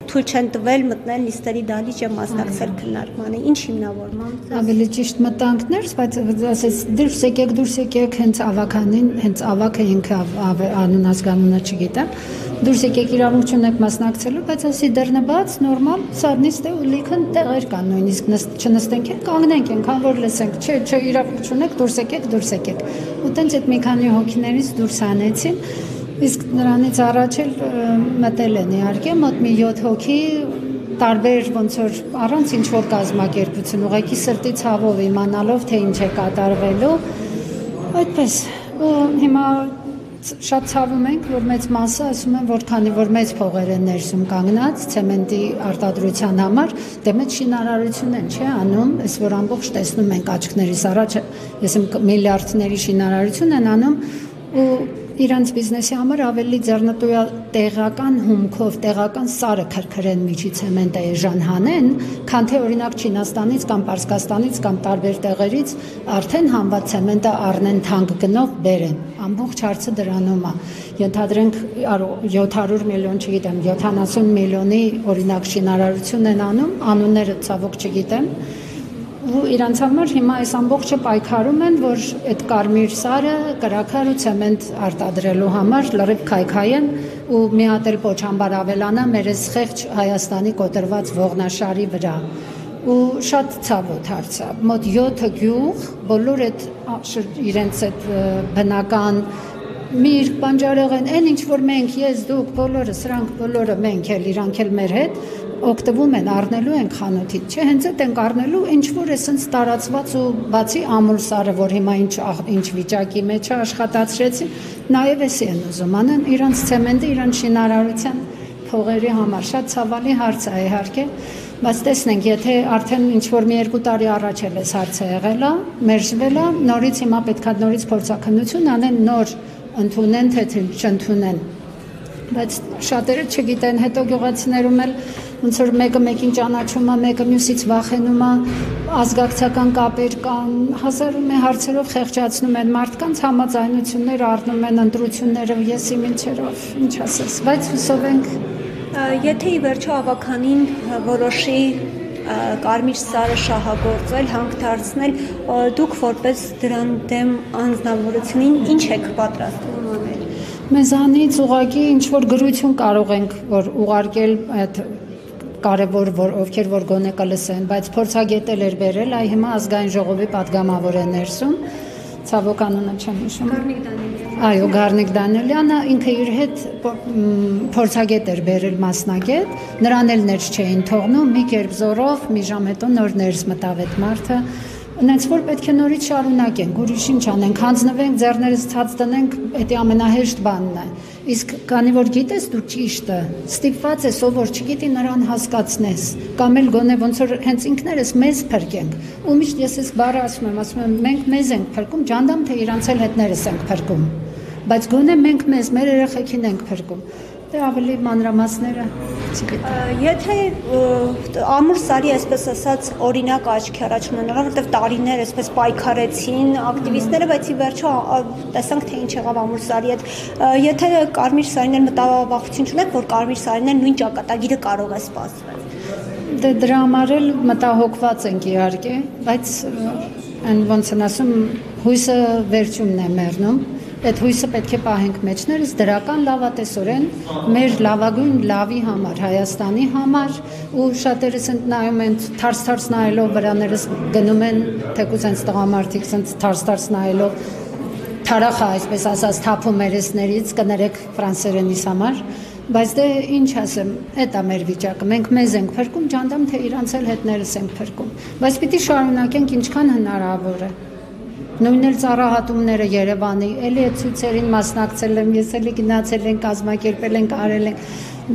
թույլ չեն տվել մտնել նիստերի դահլիճ եւ մասնակցել քննարկմանը։ Ինչ հիմնավորմամբ։ Ավելի ճիշտ մտանքներ, բայց ասես դուրս եկեք հենց ավականին, հենց ավակը ինքը անուն ազգանունը չգիտեմ։ Դուրս եկեք իրավունք չունեք մասնակցելու, բայց ասի դռնը բաց, նորմալ, սա նիստ է ու լիքը տեղեր կան, նույնիսկ չնստենք են, կանգնենք են, քան որ լսենք, չէ, իրավունք չունեք, դուրս եկեք։ Ու տենց այդ մի քանի հոգիներից դուրս հանեցին, իսկ նրանից առաջ էլ մտել են իհարկե, մոտ մի 7 հոգի տարբեր ոնց որ առանց ինչ որ կազմակերպություն, ուղղակի սրտի ցավով իմանալով, թե ինչ է կատարվելու, այդպես, ու հիմա շատ ցավում ենք, որ մեծ մասը ասում են, որ քանի որ մեծ փողեր են ներսում կանգնած ցեմենտի արտադրության համար, դե մեծ շինարարություն են, չէ, անում, այս որ ամբողջ տեսնում ենք աչքներիս առաջ, ես միլիարդների շինարարություն են անում ու իրանց բիզնեսի համար ավելի ձեռնտու տեղական հումքով, տեղական սարը քրքրեն միջի ցեմենտը էժան հանեն, քան թե օրինակ Չինաստանից կամ Պարսկաստանից կամ տարբեր տեղերից արդեն հանված ցեմենտը առնեն թանկ գնով բերեն։ Ամբողջ հարցը դրանում է։ Ենթադրենք 700 միլիոն, չգիտեմ, 70 միլիոնի օրինակ շինարարություն են անում, անունները ցավոք չգիտեմ։ Ու իրանց համար հիմա այս ամբողջը պայքարում են, որ այդ կարմիր սարը կրաքար ու ցեմենտ արտադրելու համար լրիվ քայքայեն ու մի հատ էլ պոչամբար ավելանա մեր այս խեղճ Հայաստանի կոտրված ողնաշարի վրա։ Ու շատ ցավոտ հարց է։ Մոտ 7 գյուղ, բոլոր այդ իրենց այդ բնական միրգ, բանջարեղեն, այն ինչ որ մենք, ես, դուք, բոլորը, սրանք բոլորը մենք էլ, իրանք էլ մեր հետ օգտվում են, առնելու են խանութից, չէ, հենց այդ ենք առնելու, ինչ որ է սենց տարածված ու բացի ամուլ սարը, որ հիմա ինչ վիճակի մեջ է աշխատացրեցին, նաև էսի են ուզում անեն իրանց ցեմենտը, իրանց շինարարության փողերի համար, շատ ցավալի հարց է իհարկե, բայց տեսնենք, եթե արդեն ինչ որ մի 2 տարի առաջ էլ էս հարցը եղել է, մերժվել է, նորից հիմա պետք է նորից փորձաքննություն անեն, նոր ընդունեն, թե չընդունեն, բայց շատերը չգիտեն, հետո գյուղացիներում էլ ոնց որ մեկը մեկին ճանաչում է, մեկը մյուսից վախենում է, ազգակցական կապեր կան, հազար ու մի հարցերով խեղճացնում են մարդկանց, համաձայնություններ առնում են, ընտրությունները, եսի մինչերով, ինչ ասես, բայց հուսով ենք։ Եթե ի վերջո ավականին որոշի կարմիր սարը շահագործել, հանք դարձնել, դուք որպես դրան դեմ անձնավորությունին ինչ եք պատրաստվում անել։ Մեզանից ուղղակի ինչ որ գրություն կարող ենք որ ուղարկել այդ կարևոր որ ովքեր որ գոնե կլսեն, բայց փորձագետել էր բերել, այ հիմա ազգային ժողովի падգամավոր է ներսում, ցավոք անունը չեմ հիշում։ Գառնիկ Դանիելյանը։ Այո, Գառնիկ Դանիելյանը ինքը իր հետ փորձագետ էր բերել մասնագետ, նրան էլ ներս չէին թողնում, մի կերպ զորով, մի ժամ հետո նոր ներս մտավ այդ մարդը։ Ունենց որ պետք է նորից շարունակենք, ուրիշ ինչ անենք, հանձնվենք, ձեռներս ցած դնենք, դա ամենահեշտ բանն է։ Իսկ քանի որ գիտես դու ճիշտը, ստիպված ես ով որ չգիտի նրան հասկացնես, կամ էլ գոնե ոնց որ հենց ինքներս մեզ փրկենք։ Ու միշտ ես այս բառը ասում եմ, մենք մեզ ենք փրկում, ջանդամ թե իրանց էլ հետներս ենք փրկում։ Բայց գոնե մենք մեզ, մեր երեխեքին ենք փրկում։ Դե ավելի մանրամասները չգիտեմ։ Եթե ամուր սարի, այսպես ասած, օրինակ աչքի առաջ ունենալով, որտեղ տարիներ այսպես պայքարեցին ակտիվիստները, բայց ի վերջո տեսանք թե ինչ եղավ ամուր սարի հետ։ Եթե կարմիր սարին էլ մտավախություն չունեք, որ կարմիր սարին էլ նույն ճակատագիրը կարող է սպասվել։ Դե դրա համար էլ մտահոգված ենք իհարկե, բայց այն ոնց են ասում, հույսը վերջումն է մեռնում։ Այդ հույսը պետք է պահենք մեջներս դրական լավատեսորեն մեր լավագույն լավի համար, Հայաստանի համար ու շատերս նայում են թարս նայելով վրաներս գնում են թեկուզ հենց տղամարդիկ թարս նայելով թարախը այսպես ասած թափում երեսներից կներեք ֆրանսերենից համար բայց դե ինչ ասեմ դա մեր վիճակը մենք մեզ ենք փրկում ջանդամ թե իրանց էլ հետներս ենք փրկում բայց պիտի շարունակենք ինչքան հնարավոր է Նույն էլ ծառահատումները Երևանի, էլի այդ ցույցերին մասնակցել եմ, ես էլի գնացել ենք, կազմակերպել ենք, արել ենք,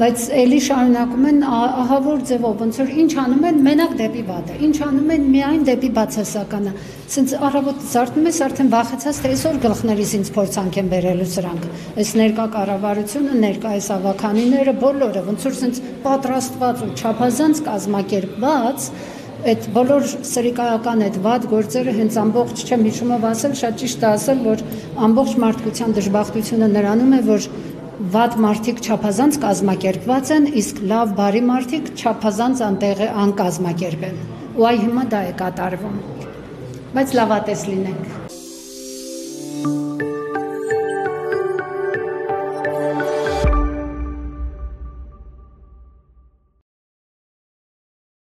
բայց էլի շարունակում են ահավոր ձևով, ոնց որ ինչ անում են մենակ դեպի վատը, ինչ անում են միայն դեպի բացասականը, սենց առավոտ զարթնում ես արդեն վախեցած, թե այսօր գլխներիս ինձ փորձանք են բերելու սրանք, այս ներկա կառավարությունը, ներկա այս ավականիները, բոլորը, ոնց որ սենց պատրաստված ու չափազանց կազմակերպված Այդ բոլոր սրիկայական այդ վատ գործերը հենց ամբողջ չեմ հիշումով ասել, շատ ճիշտ է ասել, որ ամբողջ մարդկության դժբախտությունը նրանում է, որ վատ մարդիկ չափազանց կազմակերպված են, իսկ լավ բարի մարդիկ չափազանց անկազմակերպ են։ Ու այ հիմա դա է կատարվում։ Բայց լավատես լինենք։